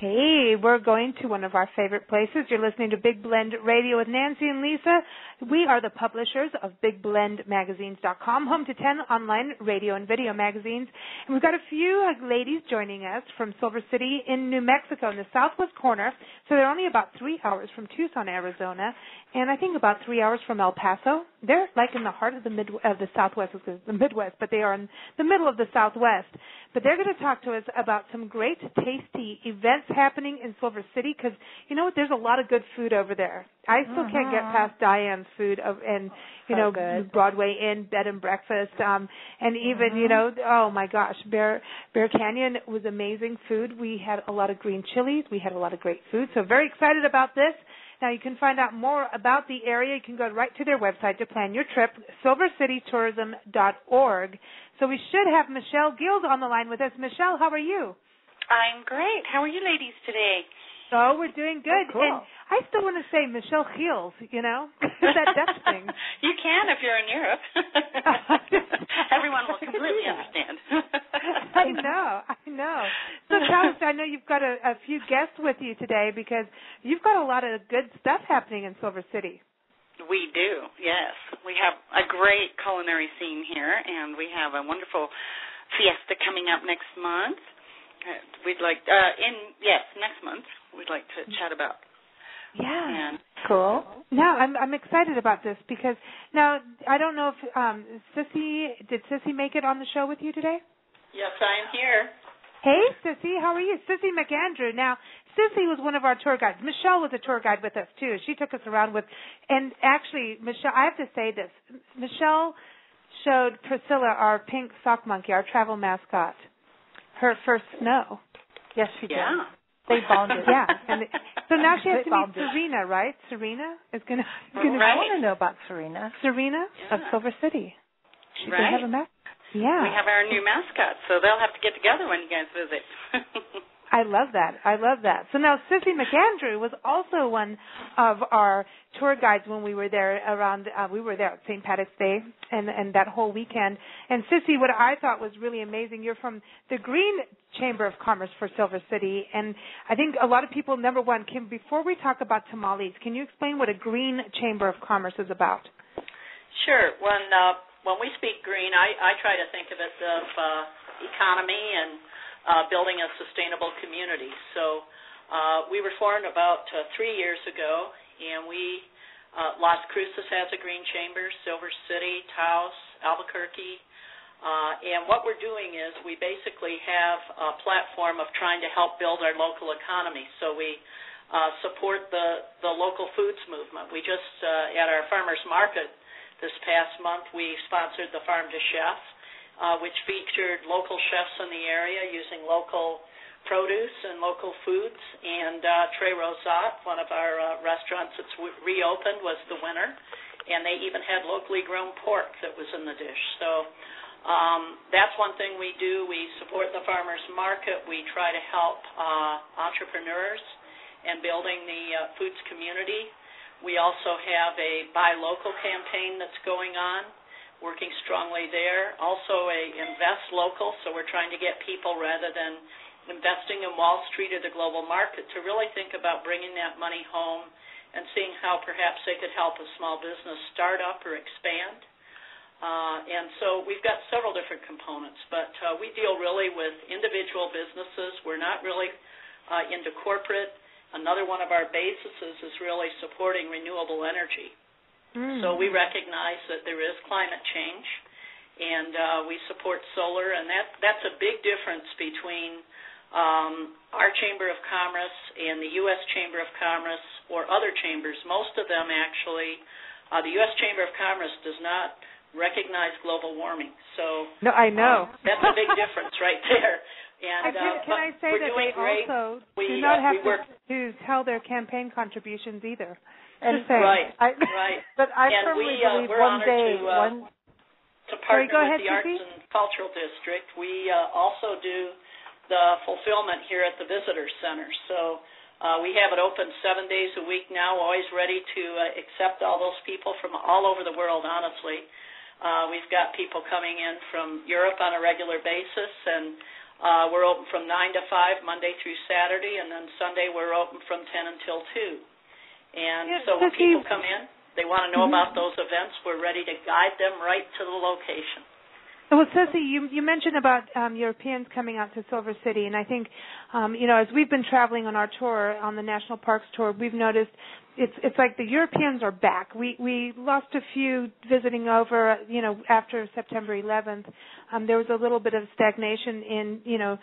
Hey, we're going to one of our favorite places. You're listening to Big Blend Radio with Nancy and Lisa. We are the publishers of BigBlendMagazines.com, home to 10 online radio and video magazines. And we've got a few ladies joining us from Silver City in New Mexico in the southwest corner. So they're only about 3 hours from Tucson, Arizona, and I think about 3 hours from El Paso. They're like in the heart of the Southwest, the Midwest, but they are in the middle of the Southwest. But they're going to talk to us about some great, tasty events happening in Silver City because, you know what, there's a lot of good food over there. I still can't get past Diane's food and, you know, good. Broadway Inn, bed and breakfast, and even, you know, oh, my gosh, Bear Canyon was amazing food. We had a lot of green chilies. We had a lot of great food. So very excited about this. Now, you can find out more about the area. You can go right to their website to plan your trip, silvercitytourism.org. So we should have Michelle Geels on the line with us. Michelle, how are you? I'm great. How are you ladies today? Oh, we're doing good. Oh, cool. And I still want to say Michelle Geels, you know, that Dutch thing. You can if you're in Europe. Everyone will completely understand. I know. So tell us, I know you've got a few guests with you today because you've got a lot of good stuff happening in Silver City. We do, yes. We have a great culinary scene here, and we have a wonderful fiesta coming up next month. We'd like, next month, we'd like to chat about. Yeah, cool. Now, I'm excited about this because now I don't know if did Cissy make it on the show with you today? Yes, I'm here. Hey, Cissy, how are you? Cissy McAndrew. Now, Cissy was one of our tour guides. Michelle was a tour guide with us, too. She took us around and actually, Michelle, I have to say this. Michelle showed Priscilla, our pink sock monkey, our travel mascot, her first snow. Yes, she did. Yeah. They bonded. Yeah. So now she has to meet Serena, right? Serena is going to. I want to know about Serena. Serena of Silver City. She's going to have a mascot. Yeah. We have our new mascot, so they'll have to get together when you guys visit. I love that. So now Cissy McAndrew was also one of our tour guides when we were there we were there at St. Patrick's Day and that whole weekend. And Cissy, what I thought was really amazing, you're from the Green Chamber of Commerce for Silver City. And I think a lot of people, number one, before we talk about tamales, can you explain what a Green Chamber of Commerce is about? Sure. When we speak green, I try to think of it of economy and building a sustainable community. So we were formed about 3 years ago, and we Las Cruces has a green chamber, Silver City, Taos, Albuquerque. And what we're doing is we basically have a platform of trying to help build our local economy. So we support the local foods movement. We just, at our farmers market this past month, we sponsored the Farm to Chef, which featured local chefs in the area using local produce and local foods. And Trey Rosat, one of our restaurants that's reopened, was the winner. And they even had locally grown pork that was in the dish. So that's one thing we do. We support the farmers market. We try to help entrepreneurs and building the foods community. We also have a Buy Local campaign that's going on, working strongly there. Also a Invest Local, so we're trying to get people, rather than investing in Wall Street or the global market, to really think about bringing that money home and seeing how perhaps they could help a small business start up or expand. And so we've got several different components, but we deal really with individual businesses. We're not really into corporate. Another one of our bases is really supporting renewable energy. So we recognize that there is climate change, and we support solar, and that's a big difference between our Chamber of Commerce and the U.S. Chamber of Commerce or other chambers. Most of them actually, the U.S. Chamber of Commerce does not recognize global warming. So no, I know. That's a big difference right there. And, can I say that they also do not have to tell their campaign contributions either? And right. But I firmly believe one day to partner with the Arts and Cultural District. We also do the fulfillment here at the Visitor Center. So we have it open 7 days a week now, always ready to accept all those people from all over the world, honestly. We've got people coming in from Europe on a regular basis, and We're open from 9 to 5, Monday through Saturday, and then Sunday we're open from 10 until 2. And so when people come in, they want to know about those events, we're ready to guide them right to the location. Well, Cissy, you mentioned about Europeans coming out to Silver City, and I think, as we've been traveling on our tour, on the National Parks tour, we've noticed it's like the Europeans are back. We lost a few visiting over, after September 11th. There was a little bit of stagnation in,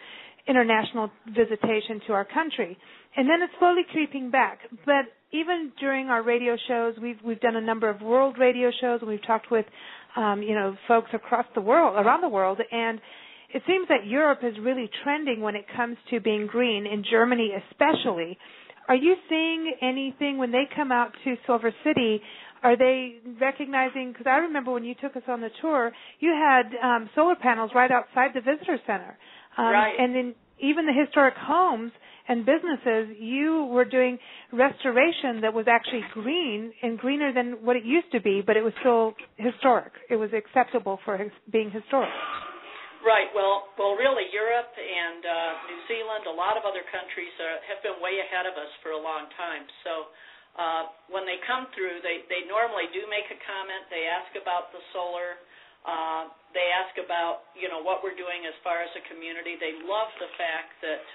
international visitation to our country, and then it's slowly creeping back. But even during our radio shows, we've done a number of world radio shows, and we've talked with folks around the world, and it seems that Europe is really trending when it comes to being green, in Germany especially. Are you seeing anything when they come out to Silver City? Are they recognizing, because I remember when you took us on the tour, you had solar panels right outside the visitor center. Right. And then even the historic homes and businesses, you were doing restoration that was actually green and greener than what it used to be, but it was still historic. It was acceptable for being historic. Right. Well, really, Europe and New Zealand, a lot of other countries have been way ahead of us for a long time. So when they come through, they normally do make a comment. They ask about the solar. They ask about, what we're doing as far as a community. They love the fact that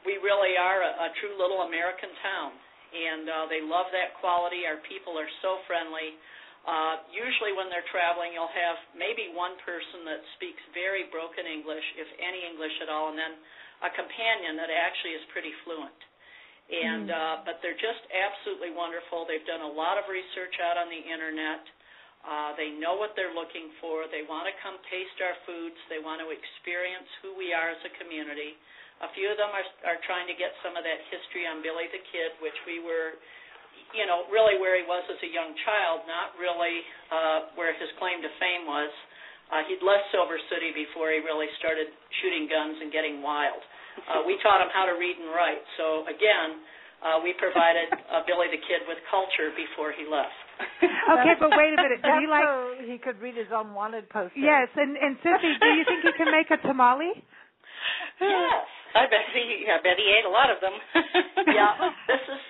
we really are a true little American town, and they love that quality. Our people are so friendly. Usually when they're traveling, you'll have maybe one person that speaks very broken English, if any English at all, and then a companion that actually is pretty fluent. And but they're just absolutely wonderful. They've done a lot of research out on the Internet. They know what they're looking for. They want to come taste our foods. They want to experience who we are as a community. A few of them are trying to get some of that history on Billy the Kid, which we were, really where he was as a young child, not really where his claim to fame was. He'd left Silver City before he really started shooting guns and getting wild. We taught him how to read and write. So, again, we provided Billy the Kid with culture before he left. Okay, but wait a minute. Did he so he could read his unwanted posters. Yes, and Cissy, do you think he can make a tamale? Yes. I bet he ate a lot of them. Yeah, this is,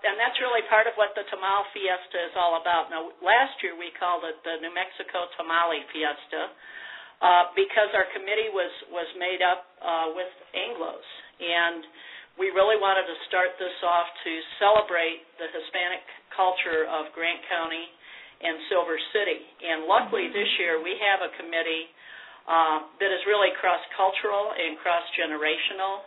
and that's really part of what the Tamale Fiesta is all about. Now, last year we called it the New Mexico Tamale Fiesta because our committee was made up with Anglos, and we really wanted to start this off to celebrate the Hispanic culture of Grant County and Silver City. And luckily this year we have a committee that is really cross-cultural and cross-generational,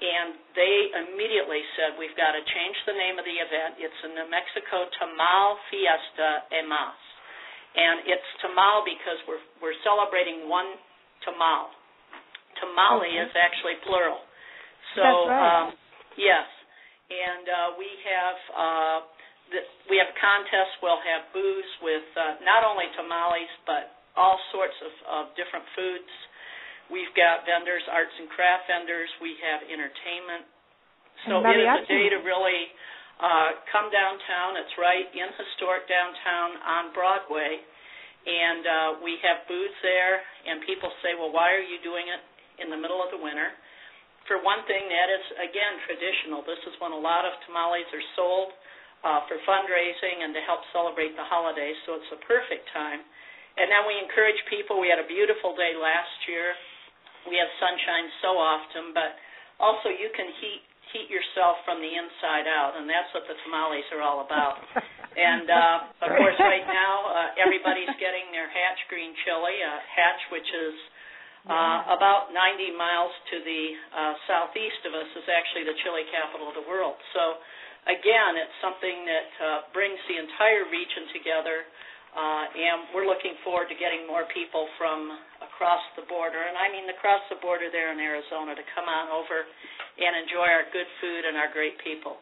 and they immediately said, we've got to change the name of the event. It's the New Mexico Tamal Fiesta y Más, and it's tamal because we're celebrating one tamal. Tamale is actually plural. So, that's right. yes, and we have contests. We'll have booths with not only tamales, but all sorts of different foods. We've got vendors, arts and craft vendors. We have entertainment. So it is a day to really come downtown. It's right in historic downtown on Broadway. And we have booths there, and people say, well, why are you doing it in the middle of the winter? For one thing, that is, again, traditional. This is when a lot of tamales are sold for fundraising and to help celebrate the holidays, so it's a perfect time. And then we encourage people. We had a beautiful day last year. We have sunshine so often, but also you can heat yourself from the inside out, and that's what the tamales are all about. And, of course, right now everybody's getting their Hatch green chili. Hatch, which is about 90 miles to the southeast of us, is actually the chili capital of the world. So, again, it's something that brings the entire region together. And we're looking forward to getting more people from across the border, and I mean across the border there in Arizona, to come on over and enjoy our good food and our great people.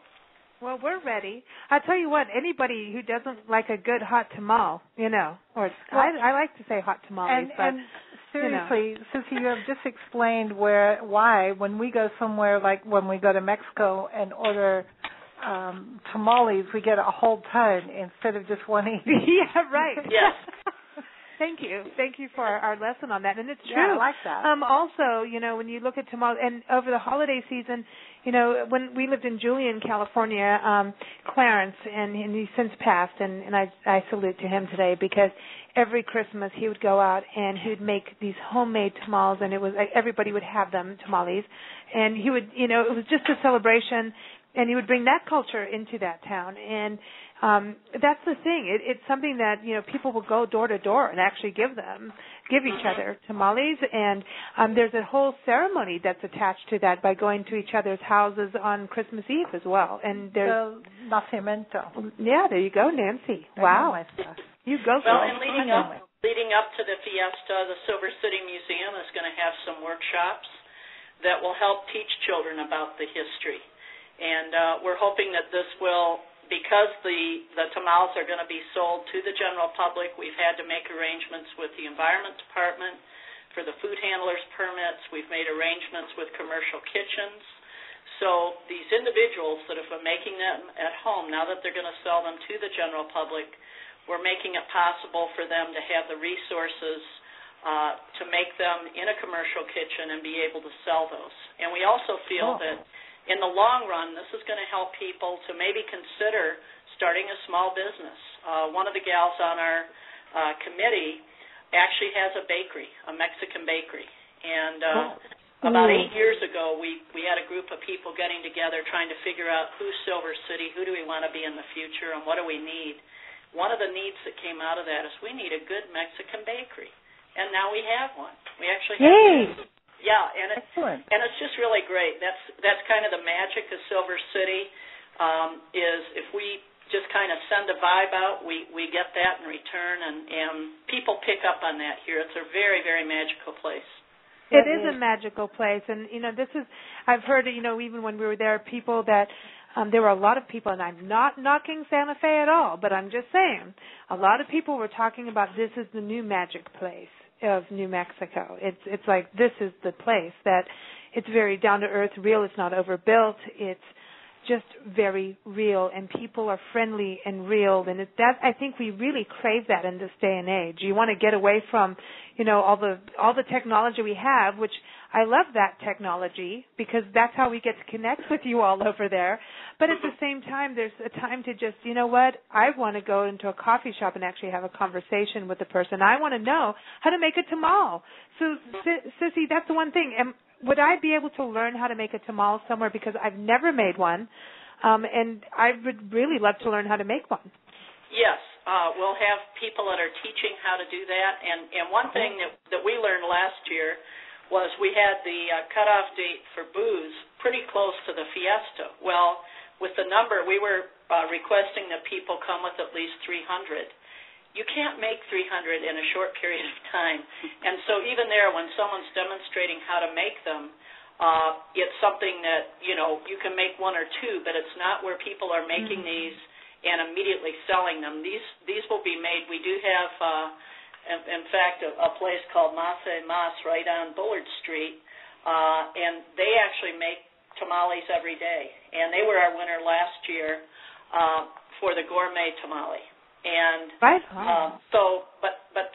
Well, we're ready. I tell you what, anybody who doesn't like a good hot tamal, I like to say hot tamales. And seriously, Cissy, you have just explained why when we go somewhere, like when we go to Mexico and order tamales, we get a whole ton instead of just one each. Yeah, right. Yes. Thank you. Thank you for our lesson on that. And it's true. Yeah, I like that. Also, when you look at tamales, and over the holiday season, when we lived in Julian, California, Clarence, and he's since passed, and I salute to him today, because every Christmas he would go out and he would make these homemade tamales, and it was everybody would have them, tamales, and he would, it was just a celebration, and he would bring that culture into that town, and that's the thing. It's something that people will go door to door and actually give each other tamales, and there's a whole ceremony that's attached to that by going to each other's houses on Christmas Eve as well. And there's nacimiento. Yeah, there you go, Nancy. Wow, you go. Well, and leading up to the fiesta, the Silver City Museum is going to have some workshops that will help teach children about the history, and we're hoping that this will. Because the tamales are going to be sold to the general public, we've had to make arrangements with the Environment Department for the food handlers permits. We've made arrangements with commercial kitchens. So these individuals that have been making them at home, now that they're going to sell them to the general public, we're making it possible for them to have the resources to make them in a commercial kitchen and be able to sell those. And we also feel that in the long run, this is going to help people to maybe consider starting a small business. One of the gals on our committee actually has a bakery, a Mexican bakery. And about 8 years ago, we had a group of people getting together trying to figure out who's Silver City, who do we want to be in the future, and what do we need. One of the needs that came out of that is we need a good Mexican bakery. And now we have one. We actually have one. Yeah, and it's just really great. That's kind of the magic of Silver City, is if we just kind of send a vibe out, we get that in return, and people pick up on that here. It's a very, very magical place. It is a magical place, and I've heard, even when we were there, people that there were a lot of people, and I'm not knocking Santa Fe at all, but I'm just saying, a lot of people were talking about this is the new magic place of New Mexico. It's like this is the place that it's very down to earth, real. It's not overbuilt. It's just very real, and people are friendly and real. And I think we really crave that in this day and age. You want to get away from, all the technology we have, which I love that technology because that's how we get to connect with you all over there. But at the same time, there's a time to just, I want to go into a coffee shop and actually have a conversation with the person. I want to know how to make a tamal. So, Cissy, that's the one thing. Would I be able to learn how to make a tamal somewhere, because I've never made one, and I would really love to learn how to make one? Yes, we'll have people that are teaching how to do that. And one thing that we learned last year was we had the cutoff date for booze pretty close to the fiesta. Well, with the number, we were requesting that people come with at least 300. You can't make 300 in a short period of time. And so even there, when someone's demonstrating how to make them, it's something that, you can make one or two, but it's not where people are making these and immediately selling them. These will be made. We do have, in fact, a place called Masa y Mas right on Bullard Street, and they actually make tamales every day. And they were our winner last year for the gourmet tamale. And but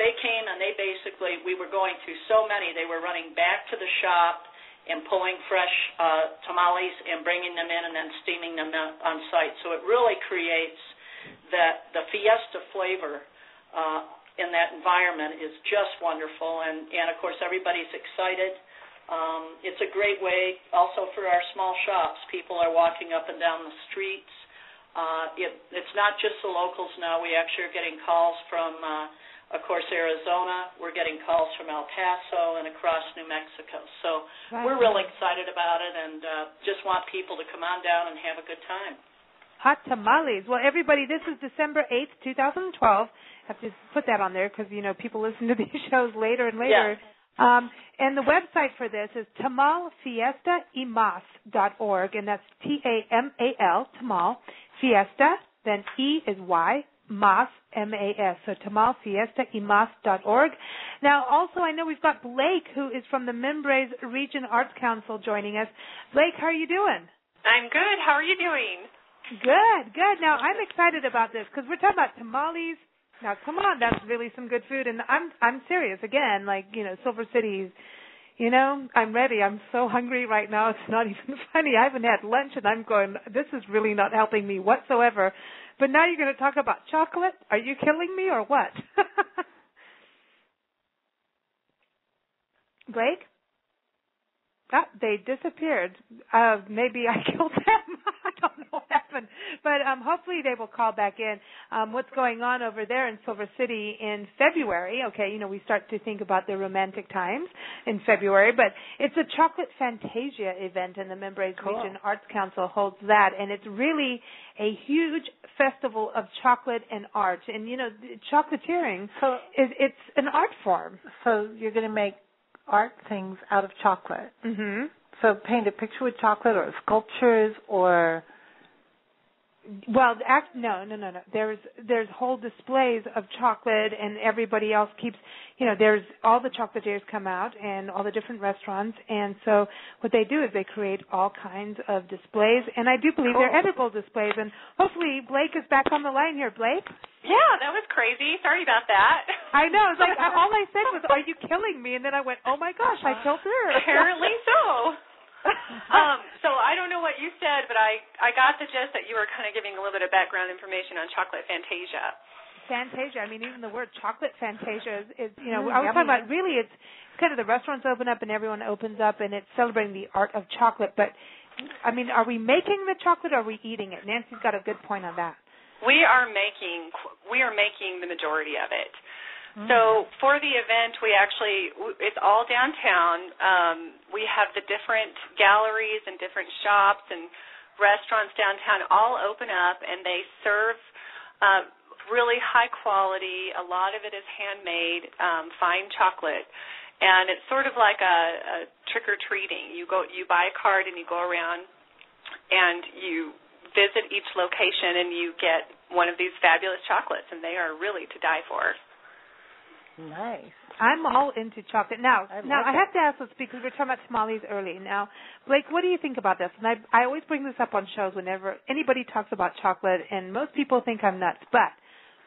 they came and they basically, we were going through so many, they were running back to the shop and pulling fresh tamales and bringing them in and then steaming them on site. So it really creates that the fiesta flavor in that environment is just wonderful. And of course, everybody's excited. It's a great way also for our small shops. People are walking up and down the streets. It's not just the locals now. We actually are getting calls from, of course, Arizona. We're getting calls from El Paso and across New Mexico. So we're really excited about it and just want people to come on down and have a good time. Hot tamales. Well, everybody, this is December 8th, 2012. I have to put that on there because, people listen to these shows later and later. Yeah. And the website for this is tamalfiestaymas.org, and that's T-A-M-A-L, tamal, fiesta, then E is Y, mas, M-A-S, so tamalfiestaymas.org. Now, also, I know we've got Blake, who is from the Mimbres Region Arts Council, joining us. Blake, how are you doing? I'm good. How are you doing? Good. Now, I'm excited about this because we're talking about tamales Now, come on, that's really some good food, and I'm serious. Again, like, Silver City's, I'm ready. I'm so hungry right now. It's not even funny. I haven't had lunch, and I'm going, this is really not helping me whatsoever. But now you're going to talk about chocolate? Are you killing me or what? Blake? They disappeared. Maybe I killed them. I don't know what happened. But hopefully they will call back in. What's going on over there in Silver City in February, okay, we start to think about the romantic times in February, but it's a Chocolate Fantasia event, and the Membres Region Arts Council holds that, and it's really a huge festival of chocolate and art. And, chocolatiering, it's an art form. So you're going to make art things out of chocolate. Mm-hmm. So paint a picture with chocolate or sculptures or... Well, no. There's whole displays of chocolate, and everybody else keeps, there's all the chocolatiers come out and all the different restaurants, and so what they do is they create all kinds of displays, and I do believe they're edible displays, and hopefully Blake is back on the line here. Blake? Yeah, that was crazy. Sorry about that. I know. It's like all I said was, "Are you killing me?" And then I went, "Oh my gosh, I killed her." Apparently so. So I don't know what you said, but I got the gist that you were kind of giving a little bit of background information on Chocolate Fantasia. Fantasia. I mean, even the word Chocolate Fantasia is I was talking about, really, it's kind of the restaurants open up and everyone opens up, and it's celebrating the art of chocolate. But, I mean, are we making the chocolate or are we eating it? Nancy's got a good point on that. We are making the majority of it. So for the event, it's all downtown. We have the different galleries and different shops and restaurants downtown all open up, and they serve really high quality. A lot of it is handmade, fine chocolate. And it's sort of like a trick-or-treating. You buy a card and you go around and you visit each location and you get one of these fabulous chocolates, and they are really to die for. Nice. I'm all into chocolate. Now I have to ask this because we were talking about tamales early. Now, Blake, what do you think about this? And I always bring this up on shows whenever anybody talks about chocolate, and most people think I'm nuts. But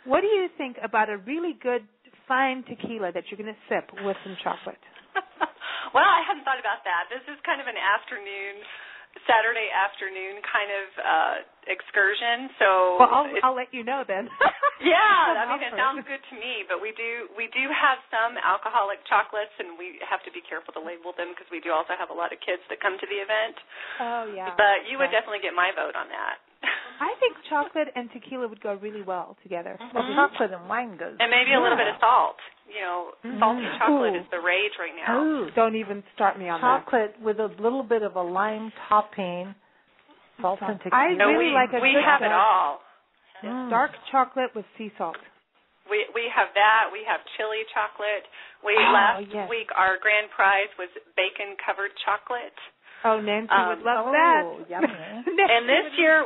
what do you think about a really good, fine tequila that you're going to sip with some chocolate? Well, I hadn't thought about that. This is kind of an Saturday afternoon kind of excursion. So I'll let you know then. Yeah, I mean, it sounds good to me. But we do have some alcoholic chocolates, and we have to be careful to label them because we do also have a lot of kids that come to the event. Oh yeah. But you would definitely get my vote on that. I think chocolate and tequila would go really well together. Well, chocolate and wine goes. And maybe a little bit of salt. Salty chocolate is the rage right now. Ooh. Don't even start me on chocolate with a little bit of a lime topping, salt and tequila. We have it all. Dark chocolate with sea salt. We have that. We have chili chocolate. Last week our grand prize was bacon-covered chocolate. Oh, Nancy would love that. Yummy. And this year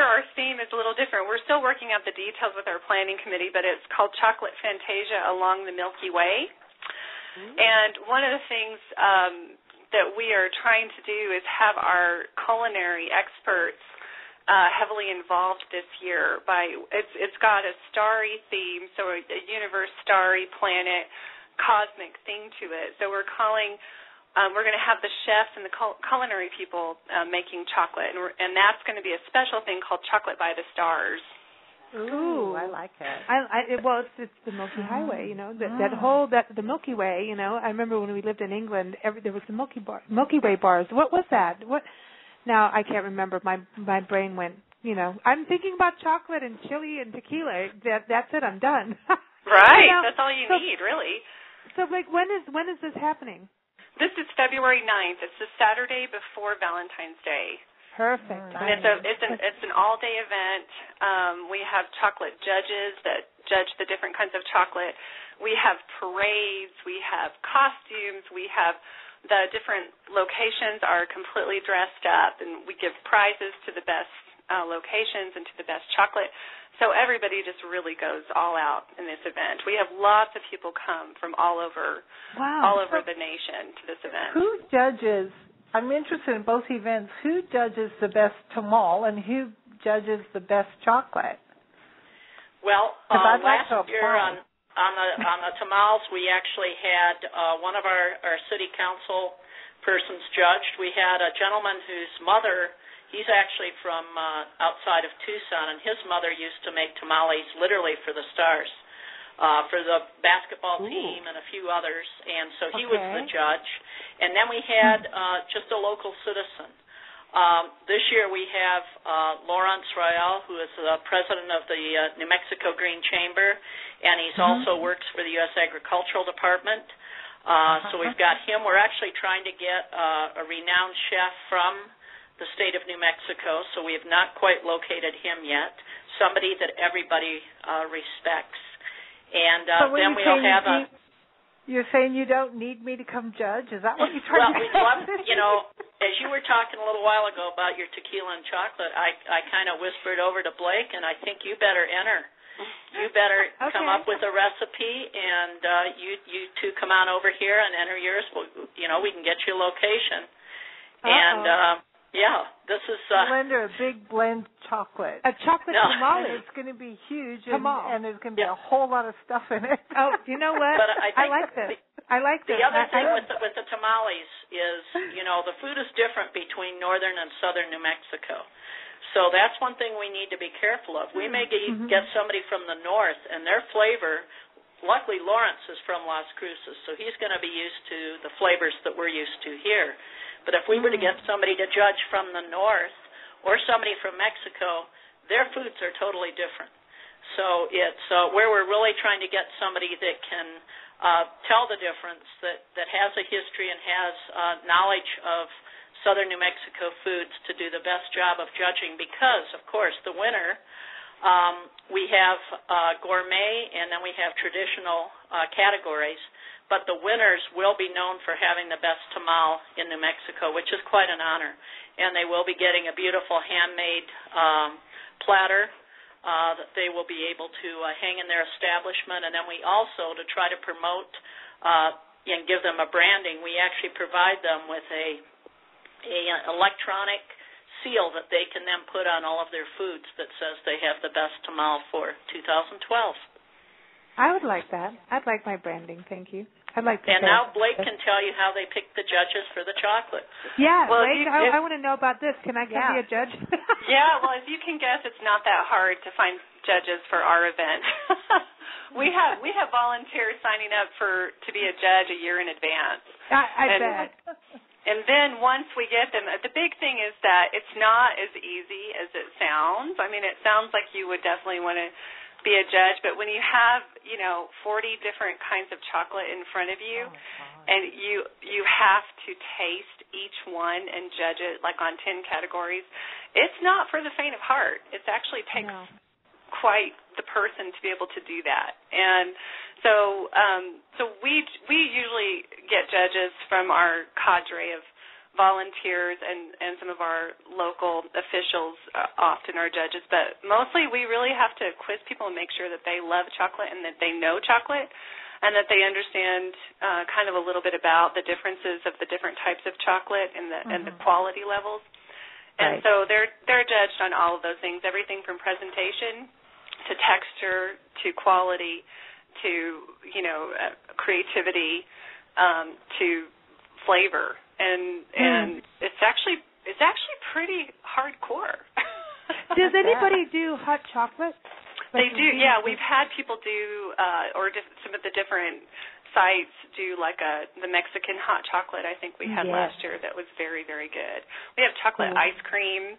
our theme is a little different. We're still working out the details with our planning committee, but it's called Chocolate Fantasia Along the Milky Way. And one of the things that we are trying to do is have our culinary experts heavily involved this year. It's got a starry theme, so a universe, starry, planet, cosmic theme to it. So we're going to have the chefs and the culinary people making chocolate, and that's going to be a special thing called Chocolate by the Stars. Ooh, I like it. It's the Milky Highway, the Milky Way. I remember when we lived in England, there was the Milky Way bars. What was that? What? Now I can't remember. My brain went. I'm thinking about chocolate and chili and tequila. That's it. I'm done. Right. That's all you need, really. So, like, when is this happening? This is February 9th. It's the Saturday before Valentine's Day. Perfect. And it's an all-day event. We have chocolate judges that judge the different kinds of chocolate. We have parades. We have costumes. We have the different locations are completely dressed up, and we give prizes to the best locations and to the best chocolate. So everybody just really goes all out in this event. We have lots of people come from all over the nation to this event. Who judges? I'm interested in both events. Who judges the best tamal and who judges the best chocolate? Well, last year on the tamales, we actually had one of our city council persons judged. We had a gentleman whose mother, he's actually from outside of Tucson, and his mother used to make tamales literally for the Stars, for the basketball team and a few others, and so he was the judge. And then we had just a local citizen. This year we have Lawrence Royal, who is the president of the New Mexico Green Chamber, and he's also works for the U.S. Agricultural Department. So we've got him. We're actually trying to get a renowned chef from the state of New Mexico, so we have not quite located him yet, somebody that everybody respects. And then we'll have a... You're saying you don't need me to come judge? Is that what you're trying to say? Well, we'd love, as you were talking a little while ago about your tequila and chocolate, I kind of whispered over to Blake, and I think you better enter. You better come up with a recipe, and you two come on over here and enter yours. We can get you a location. And, this is... Blender, a big blend chocolate. A chocolate tamale. And it's going to be huge, and there's going to be a whole lot of stuff in it. Oh, you know what? But I like this. I like this. The other thing with the tamales is, the food is different between northern and southern New Mexico. So that's one thing we need to be careful of. We may get somebody from the north, and their flavor, luckily Lawrence is from Las Cruces, so he's going to be used to the flavors that we're used to here. But if we were to get somebody to judge from the north or somebody from Mexico, their foods are totally different. So it's where we're really trying to get somebody that can tell the difference, that has a history and has knowledge of southern New Mexico foods to do the best job of judging, because, of course, the winter, we have gourmet and then we have traditional categories, but the winners will be known for having the best tamal in New Mexico, which is quite an honor. And they will be getting a beautiful handmade platter that they will be able to hang in their establishment. And then we also, to try to promote and give them a branding, we actually provide them with a electronic seal that they can then put on all of their foods that says they have the best tamal for 2012. I would like that. I'd like my branding. Thank you. I'd like to. And now Blake can tell you how they pick the judges for the chocolate. Yeah, well, Blake, I want to know about this. Can I be a judge? Yeah, well, as you can guess, it's not that hard to find judges for our event. We have volunteers signing up to be a judge a year in advance. I bet. And then once we get them, the big thing is that it's not as easy as it sounds. I mean, it sounds like you would definitely want to be a judge, but when you have 40 different kinds of chocolate in front of you, and you have to taste each one and judge it like on 10 categories, it's not for the faint of heart. It actually takes quite the person to be able to do that. And so we usually get judges from our cadre of volunteers and some of our local officials often are judges, but mostly we really have to quiz people and make sure that they love chocolate and that they know chocolate and that they understand kind of a little bit about the differences of the different types of chocolate and the quality levels. And so they're judged on all of those things, everything from presentation to texture to quality to creativity to flavor. And it's actually pretty hardcore. Does anybody do hot chocolate? They do, yeah. We've had people do, some of the different sites do like the Mexican hot chocolate. I think we had last year that was very, very good. We have chocolate ice cream,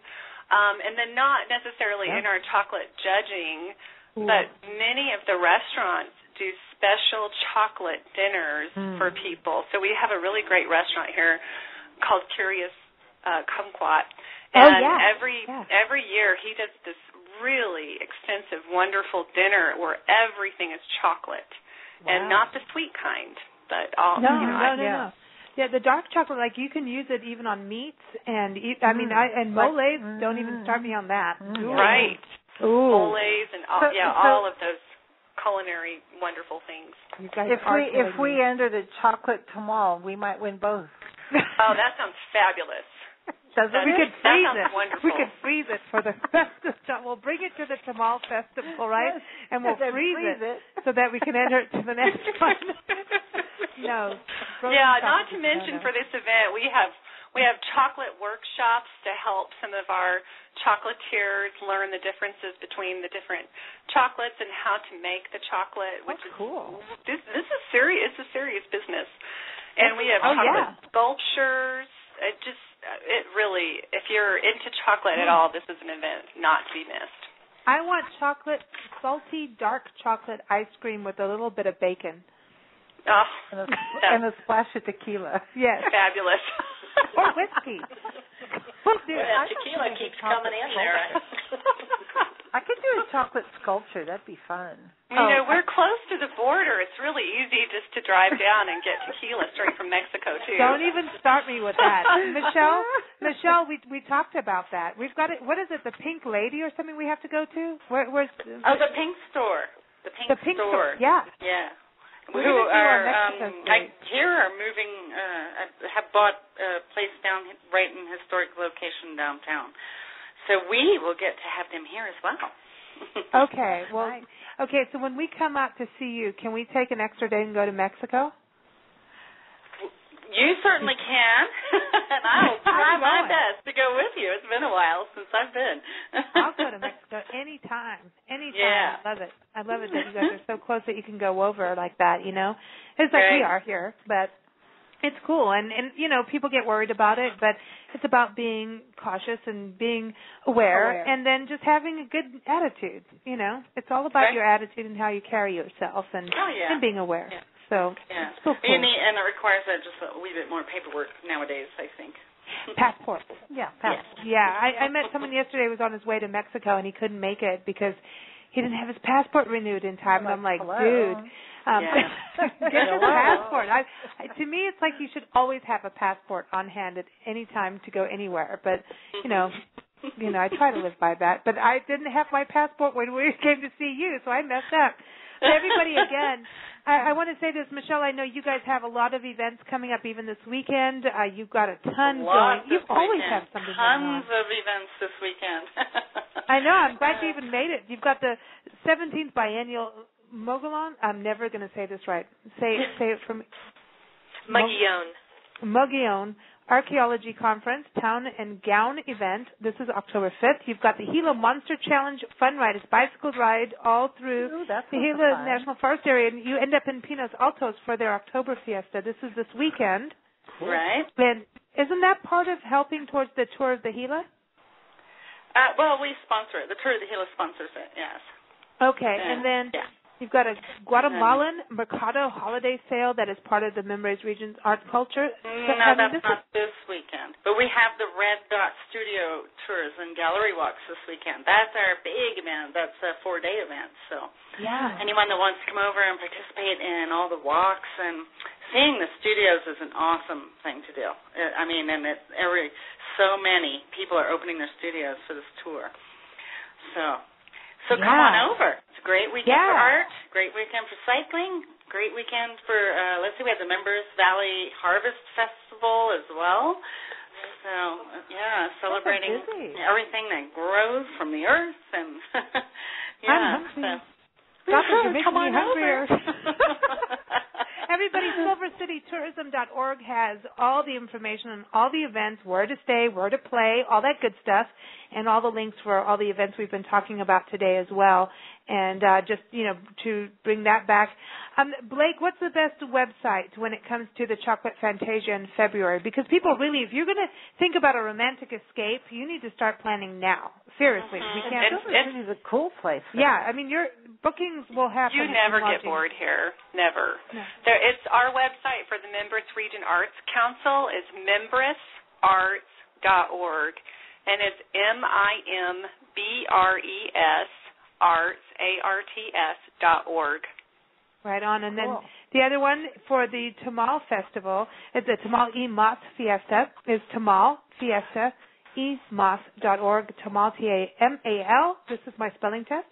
and then not necessarily in our chocolate judging, but many of the restaurants do special chocolate dinners for people. So we have a really great restaurant here called Curious Kumquat. And every year he does this really extensive, wonderful dinner where everything is chocolate. And not the sweet kind, but all. No. Yeah, the dark chocolate, like you can use it even on meats, and and moles. Don't even start me on that. Right. Moles and all of those culinary wonderful things. If we enter the chocolate tamal, we might win both. Oh, that sounds fabulous. We could freeze it. Wonderful. We could freeze it for the festive. We'll bring it to the Tamal Festival, right? And we'll freeze it so that we can enter it to the next one. No. Yeah, not to mention for this event, we have chocolate workshops to help some of our chocolatiers learn the differences between the different chocolates and how to make the chocolate, which is cool. This is serious. It's a serious business. And we have chocolate sculptures. It really, if you're into chocolate at all, this is an event not to be missed. I want salty, dark chocolate ice cream with a little bit of bacon. Oh, and a splash of tequila. Yes. Fabulous. Or whiskey. That tequila keeps coming in there. I could do a chocolate sculpture. That'd be fun. We're close to the border. It's really easy just to drive down and get tequila straight from Mexico, too. Don't even start me with that. Michelle, we talked about that. We've got it. What is it, the Pink Lady or something we have to go to? Where's the Pink Store. The Pink Store. Yeah. Yeah. Who are moving, have bought a place down right in historic location downtown. So we will get to have them here as well. Okay. Well, okay, so when we come out to see you, can we take an extra day and go to Mexico? You certainly can, and I'll try my best to go with you. It's been a while since I've been. I'll go to Mexico anytime. Yeah. I love it. I love it that you guys are so close that you can go over like that, It's like we are here, but it's cool. And people get worried about it, but it's about being cautious and being aware. And then just having a good attitude, It's all about your attitude and how you carry yourself and being aware. Yeah. So it's so cool. And it requires just a wee bit more paperwork nowadays, I think. Passport. Yeah, passport. Yeah, I met someone yesterday who was on his way to Mexico, and he couldn't make it because he didn't have his passport renewed in time. And I'm like, dude, get his passport. To me, it's like you should always have a passport on hand at any time to go anywhere. But, I try to live by that. But I didn't have my passport when we came to see you, so I messed up. But everybody, again, I want to say this, Michelle, I know you guys have a lot of events coming up even this weekend. You've got a ton going. You always have something going on. Tons of events this weekend. I know. I'm glad you even made it. You've got the 17th biennial Mogollon. I'm never going to say this right. Say it for me. Mogollon Archaeology Conference, Town and Gown event. This is October 5th. You've got the Gila Monster Challenge Fun Ride. It's bicycle ride all through the Gila National Forest area, and you end up in Pinos Altos for their October Fiesta. This is this weekend. Cool. Right. And isn't that part of helping towards the Tour of the Gila? Well, we sponsor it. The Tour of the Gila sponsors it, yes. Okay, and then you've got a Guatemalan Mercado holiday sale that is part of the Mimbres Region's art culture. No, that's not this weekend. But we have the Red Dot Studio tours and gallery walks this weekend. That's our big event. That's a 4-day event. So anyone that wants to come over and participate in all the walks and seeing the studios is an awesome thing to do. I mean, and so many people are opening their studios for this tour. So come on over. It's a great weekend for art, great weekend for cycling, great weekend for, we have the Members Valley Harvest Festival as well. So, celebrating everything that grows from the earth. And, I'm hungry. You're making me hungrier. Everybody, SilverCityTourism.org has all the information on all the events, where to stay, where to play, all that good stuff, and all the links for all the events we've been talking about today as well. And to bring that back, Blake, what's the best website when it comes to the Chocolate Fantasia in February? Because people really, if you're going to think about a romantic escape, you need to start planning now. Seriously, we can't. It's a cool place. I mean, your bookings will happen. You never get bored here, never. No. It's our website for the Mimbres Region Arts Council is membresarts.org, and it's MIMBRES arts.org. Right on. And then the other one for the Tamal Festival is the Tamal y Mas Fiesta, is Tamal Fiesta Tamal, Tamal, T-A-M-A-L. This is my spelling test.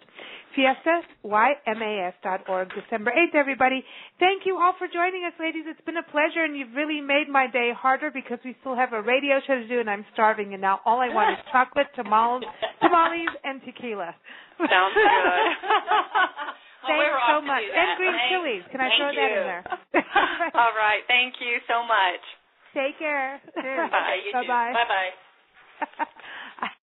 Fiesta, YMAS.org, December 8th, everybody. Thank you all for joining us, ladies. It's been a pleasure, and you've really made my day harder because we still have a radio show to do, and I'm starving, and now all I want is chocolate, tamales, and tequila. Sounds good. Thanks so much. And green chilies. Can I throw that in there? All right. Thank you so much. Take care. Bye. Bye-bye. Bye-bye.